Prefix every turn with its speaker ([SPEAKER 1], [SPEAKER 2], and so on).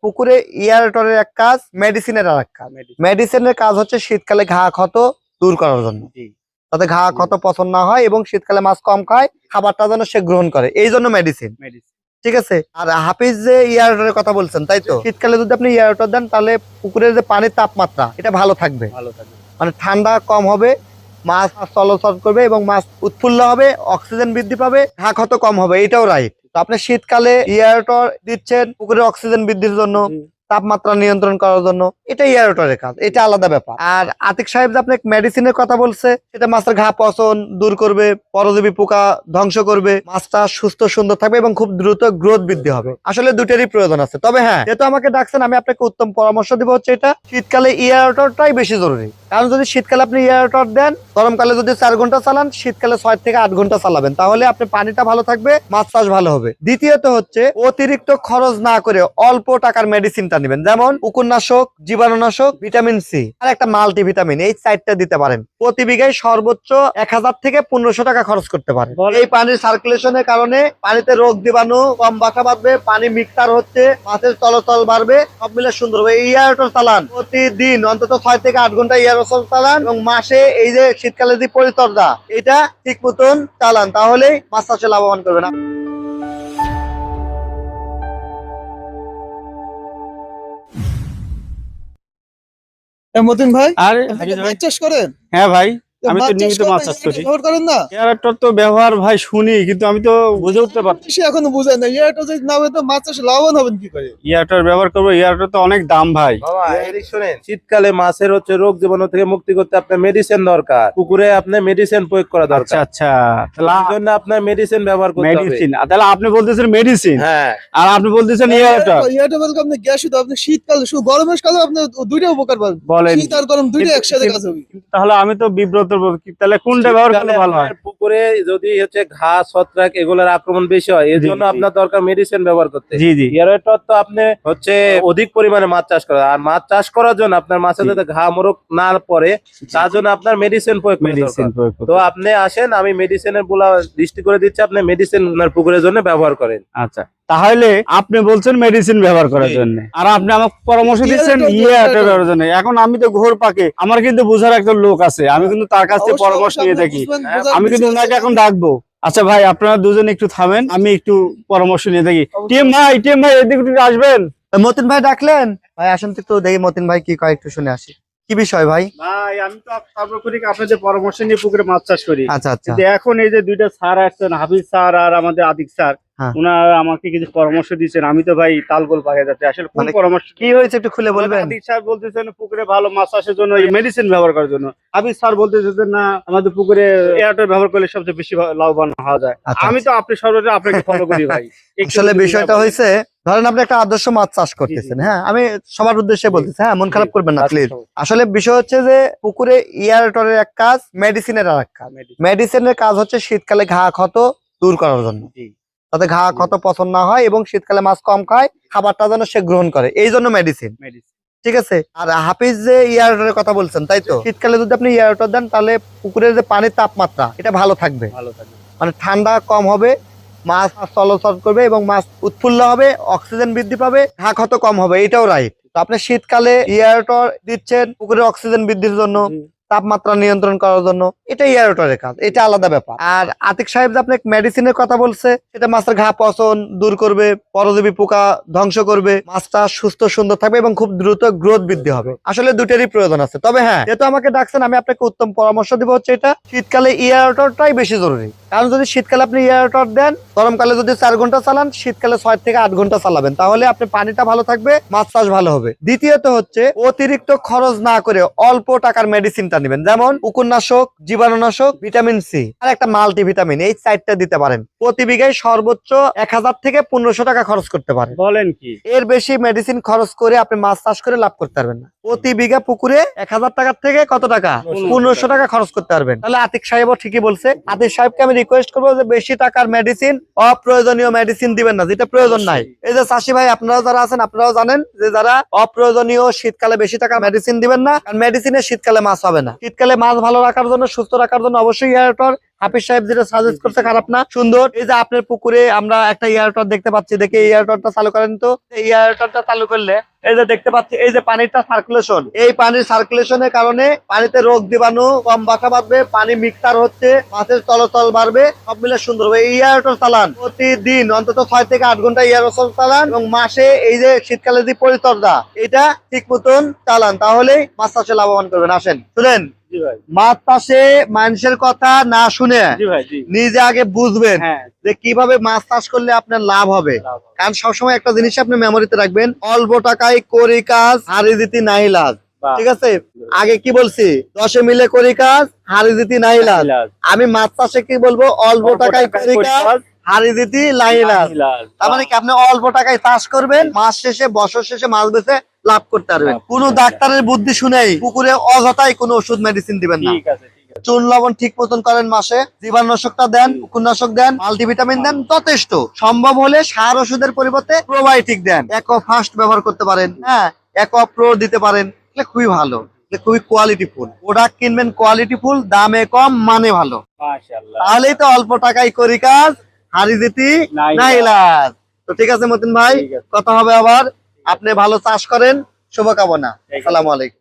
[SPEAKER 1] পুকুরে এয়ারেটরের এক কাজ, মেডিসিনের আর এক কাজ। মেডিসিনের কাজ হচ্ছে শীতকালে ঘা ক্ষত দূর করার জন্য, যাতে ঘা ক্ষত পছন্দ না হয় এবং শীতকালে মাছ কম খায়, খাবারটা যেন সে গ্রহণ করে, এই জন্য মেডিসিন। ঠিক আছে। আর হাফিজ যে এয়ারেটরের কথা বলছেন তাই তো, শীতকালে যদি আপনি এয়ারেটর দেন তাহলে পুকুরের যে পানির তাপমাত্রা এটা ভালো থাকবে, মানে ঠান্ডা কম হবে, মাছ চলাচল করবে এবং মাছ উৎফুল্ল হবে, অক্সিজেন বৃদ্ধি পাবে, ঘা ক্ষত কম হবে, এটাও রাইট। তো আপনি শীতকালে এয়ারেটর দিচ্ছেন পুকুরের অক্সিজেন বৃদ্ধির জন্য, তাপমাত্রা নিয়ন্ত্রণ করার জন্য, এটা এয়ারেটরের কাজ, এটা আলাদা ব্যাপার। আর আতিক সাহেব যে আপনাকে মেডিসিনের কথা বলছে, সেটা মাছের ঘা পচন দূর করবে, পরজীবী পোকা ধ্বংস করবে, মাছটা সুস্থ সুন্দর থাকবে এবং খুব দ্রুত গ্রোথ বৃদ্ধি হবে। আসলে দুটেরই প্রয়োজন আছে। তবে হ্যাঁ, যেহেতু আমাকে ডাকছেন, আমি আপনাকে উত্তম পরামর্শ দিব হচ্ছে এটা, শীতকালে এয়ারেটরটাই বেশি জরুরি। কারণ যদি শীতকালে আপনি এয়ারেটর দেন, গরমকালে যদি 4 ঘন্টা চালান, শীতকালে 6 থেকে 8 ঘন্টা চালাবেন, তাহলে আপনি পানিটা ভালো থাকবে, মাছ চাষ ভালো হবে। দ্বিতীয়ত হচ্ছে অতিরিক্ত খরচ না করে অল্প টাকার মেডিসিনটা নেবেন, যেমন পুকুরনাশক, জীবাণুনাশক, ভিটামিন সি আর একটা মাল্টিভিটামিন, এই 4টা দিতে পারেন। প্রতি বিঘায় সর্বোচ্চ 1000 থেকে 1500 টাকা খরচ করতে পারেন। এই পানির সার্কুলেশনের কারণে পানিতে রোগ জীবাণু কম বাসা বাঁধবে, পানি মিক্সার হচ্ছে, মাছের চলাচল বাড়বে, সব মিলে সুন্দর হবে। এই এয়ারেটর চালান, প্রতিদিন অন্তত 6 থেকে 8 ঘন্টা এয়ারেটর চালান এবং মাসে এই যে শীতকালে যে পরিচর্যা, এটা ঠিক মতন চালান, তাহলেই মাছ চাষে লাভবান করবে না।
[SPEAKER 2] মতিন ভাই,
[SPEAKER 3] আরে
[SPEAKER 2] মাছ চাষ করেন?
[SPEAKER 3] হ্যাঁ ভাই, আমি তো
[SPEAKER 2] মাছ
[SPEAKER 3] নিয়মিত
[SPEAKER 2] করেন,
[SPEAKER 3] মাছ চাষ করি।
[SPEAKER 2] ব্যবহার করেন না?
[SPEAKER 3] এয়ারটর তো ব্যবহার ভাই শুনি, কিন্তু আমি তো বুঝে উঠতে পারছি।
[SPEAKER 2] সে এখনো বুঝেন না, এটা যদি না হবে তো মাছ চাষে লাভবান হবেন কি করে?
[SPEAKER 3] এয়ারটর ব্যবহার করবো, এয়ারটর তো অনেক দাম ভাই।
[SPEAKER 4] বাবা এদিক শোনেন, শীতকালে মাছের রোগ জীবাণু থেকে মুক্তি করতে আপনার মেডিসিন দরকার, পুকুরে আপনার মেডিসিন প্রয়োগ করা
[SPEAKER 3] আচ্ছা
[SPEAKER 4] দরকার।
[SPEAKER 3] আচ্ছা, তাহলে
[SPEAKER 4] এই জন্য আপনার মেডিসিন ব্যবহার করতে হবে।
[SPEAKER 3] মেডিসিন, তাহলে আপনি বলতেছেন মেডিসিন
[SPEAKER 4] হ্যাঁ,
[SPEAKER 3] আর আপনি বলতেছেন এয়ারটর।
[SPEAKER 2] এটা বলতে আপনি গ্যাস হতো, আপনি শীতকালে শুধু গরমের কালে আপনি দুইটা উপকার পাবেন,
[SPEAKER 3] বলেন
[SPEAKER 2] শীত আর গরম দুইটা একসাথে কাজ হবে।
[SPEAKER 3] তাহলে আমি তো বিব্রত, তাহলে কোনটা ব্যবহার করলে ভালো হয়?
[SPEAKER 4] আপনার পুকুরে যদি হচ্ছে ঘাস, ছত্রাক এগুলোর আক্রমণ বেশি হয়, এর
[SPEAKER 3] জি,
[SPEAKER 4] জন্য
[SPEAKER 3] জি।
[SPEAKER 4] আপনার দরকার মেডিসিন ব্যবহার করতে।
[SPEAKER 3] জি জি,
[SPEAKER 4] এয়ারেটর তো আপনি হচ্ছে অধিক পরিমাণে মাছ চাষ করা, আর মাছ চাষ করার জন্য আপনার মাছের যাতে ঘা মোরক না পড়ে, তার জন্য আপনার মেডিসিন প্রয়োগ করা
[SPEAKER 3] মেডিসিন
[SPEAKER 4] দরকার।
[SPEAKER 3] প্রয়োগ
[SPEAKER 4] তো
[SPEAKER 3] করতে।
[SPEAKER 4] আপনি আসেন, আমি মেডিসিনের বলা দৃষ্টি করে দিচ্ছি, আপনি মেডিসিন আপনার পুকুরের জন্য ব্যবহার করেন।
[SPEAKER 3] আচ্ছা, তাহলে আপনি বলছেন মেডিসিন ব্যবহার করার
[SPEAKER 4] জি।
[SPEAKER 3] জন্য, আর আপনি আমাকে পরামর্শ দিচ্ছেন
[SPEAKER 2] Earator,
[SPEAKER 3] এয়ারটর
[SPEAKER 2] Earator।
[SPEAKER 3] ব্যবহারের জন্য। এখন আমি তো ঘোর পাকে, আমার কিন্তু বোঝার একজন লোক আছে, আমি কিন্তু তার কাছ থেকে
[SPEAKER 2] অবশ্যই,
[SPEAKER 3] পরামর্শ
[SPEAKER 2] অবশ্যই
[SPEAKER 3] নিয়ে
[SPEAKER 2] আপনি
[SPEAKER 3] থাকি।
[SPEAKER 2] বুঝবেন,
[SPEAKER 4] হ্যাঁ,
[SPEAKER 2] বোঝার
[SPEAKER 3] আমি কিন্তু
[SPEAKER 2] বিষয়
[SPEAKER 3] ওনাকে
[SPEAKER 2] আছে।
[SPEAKER 3] এখন ডাকবো। আচ্ছা ভাই, আপনারা দুজন একটু থামেন, আমি একটু পরামর্শ নিয়ে থাকি। টিম ভাই এদিকে একটু আসবেন।
[SPEAKER 1] মতিন ভাই ডাকলেন? ভাই আসেন তো একটু দেখি মতিন ভাই কি কয়, একটু শুনে আসি। কি বিষয় ভাই?
[SPEAKER 3] ভাই আমি তো সর্বক্ষণিক আপনাদের পরামর্শ নিয়ে পুকুরে মাছ চাষ করি।
[SPEAKER 1] আচ্ছা আচ্ছা,
[SPEAKER 3] কিন্তু এখন এই যে দুইটা স্যার আসছেন, হাফিজ স্যার আর আমাদের আদিক স্যার,
[SPEAKER 1] হ্যাঁ।
[SPEAKER 3] ওনারা আমাকে কিছু পরামর্শ দিচ্ছেন। আমি তো ভাই তালগোল পাকে যাচ্ছে, আসলে কোন
[SPEAKER 1] মানে
[SPEAKER 3] পরামর্শ
[SPEAKER 1] কি হয়েছে একটু খুলে বলবেন?
[SPEAKER 3] আদিক স্যার বলতেছেন পুকুরে ভালো মাছ চাষের জন্য মেডিসিন ব্যবহার করার জন্য, হাফিজ স্যার বলতেছেন না আমাদের পুকুরে এয়ারটেল ব্যবহার করলে সবচেয়ে বেশি লাভবান হওয়া যায়।
[SPEAKER 1] আচ্ছা,
[SPEAKER 3] আমি তো আপনি সর্বদা আপনাকে ফলো করি ভাই। একটু
[SPEAKER 1] আসলে
[SPEAKER 3] যদি
[SPEAKER 1] বিষয়টা
[SPEAKER 3] বলেন।
[SPEAKER 1] হয়েছে, ধরেন আপনি একটা আদর্শ মাছ চাষ করতেছেন, হ্যাঁ, আমি সবার উদ্দেশ্যে বলতেছি, হ্যাঁ, মন খারাপ করবেন না প্লিজ। আসলে বিষয় হচ্ছে যে পুকুরে এয়ারেটরের এক কাজ, মেডিসিনের আর এক কাজ। মেডিসিনের কাজ হচ্ছে শীতকালে ঘা ক্ষত দূর করার জন্য, যাতে ঘা ক্ষত পছন্দ না হয় এবং শীতকালে মাছ কম খায়, খাবারটা যেন সে গ্রহণ করে, এই জন্য মেডিসিন। ঠিক আছে। আর হাফিজ যে এয়ারেটরের কথা বলছেন তাই তো, শীতকালে যদি আপনি এয়ারেটর দেন তাহলে পুকুরের যে পানির তাপমাত্রা এটা ভালো থাকবে, মানে ঠান্ডা কম হবে, মাছ চলাচল করবে এবং মাছ উৎফুল্ল হবে, অক্সিজেন বৃদ্ধি পাবে, ঘা ক্ষত কম হবে, এটাও রাইট। তো আপনি শীতকালে এয়ারেটর দিচ্ছেন পুকুরের অক্সিজেন বৃদ্ধির জন্য, তাপমাত্রা নিয়ন্ত্রণ করার জন্য, এটা এয়ারেটরের কাজ, এটা আলাদা ব্যাপার। আর আতিক সাহেব যে আপনাকে মেডিসিনের কথা বলছে, সেটা মাছের ঘা পচন দূর করবে, পরজীবী পোকা ধ্বংস করবে, মাছটা সুস্থ সুন্দর থাকবে এবং খুব দ্রুত গ্রোথ বৃদ্ধি হবে। আসলে দুটেরই প্রয়োজন আছে। তবে হ্যাঁ, যেহেতু আমাকে ডাকছেন, আমি আপনাকে উত্তম পরামর্শ দিব হচ্ছে এটা, শীতকালে এয়ারেটরটাই বেশি জরুরি। কারণ যদি শীতকালে আপনি এয়ারেটর দেন, গরমকালে যদি 4 ঘন্টা চালান, শীতকালে 6 থেকে 8 ঘন্টা চালাবেন, তাহলে আপনি পানিটা ভালো থাকবে, মাছ চাষ ভালো হবে। দ্বিতীয়ত হচ্ছে অতিরিক্ত খরচ না করে অল্প টাকার মেডিসিনটা নেবেন, যেমন পুকুরনাশক, জীবাণুনাশক, ভিটামিন সি আর একটা মাল্টিভিটামিন, এই 4টা দিতে পারেন। প্রতি বিঘায় সর্বোচ্চ 1000 থেকে 1500 টাকা খরচ করতে পারেন।
[SPEAKER 3] বলেন কি?
[SPEAKER 1] এর বেশি মেডিসিন খরচ করে আপনি মাছ চাষ করে লাভ করতে পারবেন না। প্রতি বিঘা পুকুরে 1000 টাকার থেকে কত টাকা, 1500 টাকা খরচ করতে পারবেন। তাহলে আতিক সাহেবও ঠিকই বলছে। আতিক সাহেবকে আমি রিকোয়েস্ট করবো যে বেশি টাকার মেডিসিন, অপ্রয়োজনীয় মেডিসিন দিবেন না, যেটা প্রয়োজন নাই। এই যে চাষি ভাই আপনারাও যারা আছেন, আপনারাও জানেন যে যারা অপ্রয়োজনীয় শীতকালে বেশি টাকার মেডিসিন দিবেন না, কারণ মেডিসিনে শীতকালে মাছ হবে না। শীতকালে মাছ ভালো রাখার জন্য, সুস্থ রাখার জন্য অবশ্যই এয়ারেটর হাফিজ সাহেব যেটা সাজেস্ট করছে খারাপ না, সুন্দর। এই যে আপনার পুকুরে আমরা একটা এয়ারটর দেখতে পাচ্ছি, দেখে এই এয়ারটরটা চালু করেন তো। এই এয়ারটরটা চালু করলে এই যে দেখতে পাচ্ছি, এই যে পানিটা সার্কুলেশন, এই পানির সার্কুলেশনের কারণে পানিতে রোগ জীবাণু কম বাসা বাঁধবে, পানি মিক্সার হচ্ছে, মাছের চলাচল বাড়বে, সব মিলে সুন্দর হবে। এই এয়ারটর চালান প্রতিদিন অন্তত 6 থেকে 8 ঘন্টা এয়ারটর চালান, এবং মাসে এই যে শীতকালে যে পরিচর্যা এটা ঠিক মতন চালান, তাহলেই মাছ চাষে লাভবান করবেন। আসেন শুনেন,
[SPEAKER 3] জি ভাই,
[SPEAKER 1] মাছ চাষে মানুষের কথা না শুনে
[SPEAKER 3] জি ভাই, জি,
[SPEAKER 1] নিজে আগে বুঝবেন
[SPEAKER 3] হ্যাঁ,
[SPEAKER 1] যে কিভাবে মাছ চাষ করলে আপনার লাভ হবে।
[SPEAKER 3] লাভ হবে।
[SPEAKER 1] কারণ সবসময় একটা জিনিস আপনি মেমোরিতে রাখবেন, অল্প টাকায় করি কাজ, হারি দিতি নাই লাভ।
[SPEAKER 3] বাহ।
[SPEAKER 1] ঠিক আছে, আগে কি বলছি, 10 মিলে করি কাজ, হারি দিতি নাই লাভ। আমি মাছ চাষে কি বলবো, অল্প টাকায় করি কাজ, হারি দিতি নাই লাভ। তার মানে কি, আপনি অল্প টাকায় চাষ করবেন, মাস শেষে বছর শেষে মাছ বেচে লাভ করতে পারবেন। কোন ডাক্তারের বুদ্ধি শুনেই পুকুরে অযথাই কোনো ওষুধ মেডিসিন দিবেন না।
[SPEAKER 3] ঠিক আছে, ঠিক আছে।
[SPEAKER 1] চুন লবণ ঠিক মতন করেন, মাসে জীবাণুনাশকটা দেন, কুকুরনাশক দেন, মাল্টিভিটামিন দেন, যথেষ্ট। সম্ভব হলে সার ওষুধের পরিবর্তে প্রোবায়োটিক দেন, একো ফাস্ট ব্যবহার করতে পারেন, হ্যাঁ, একো প্রো দিতে পারেন, এটা খুবই ভালো, এটা খুবই কোয়ালিটি ফুল প্রোডাক্ট কিনবেন, কোয়ালিটি ফুল, দামে কম, মানে ভালো,
[SPEAKER 3] মাশাআল্লাহ।
[SPEAKER 1] তাহলেই তো অল্প টাকায় করি কাজ, হারি দিতি নাই লাভ। তো ঠিক আছে মতিন ভাই,
[SPEAKER 3] ঠিক আছে।
[SPEAKER 1] কথা হবে আবার। আপনি ভালো চাষ করেন, শুভকামনা। আসসালামু আলাইকুম।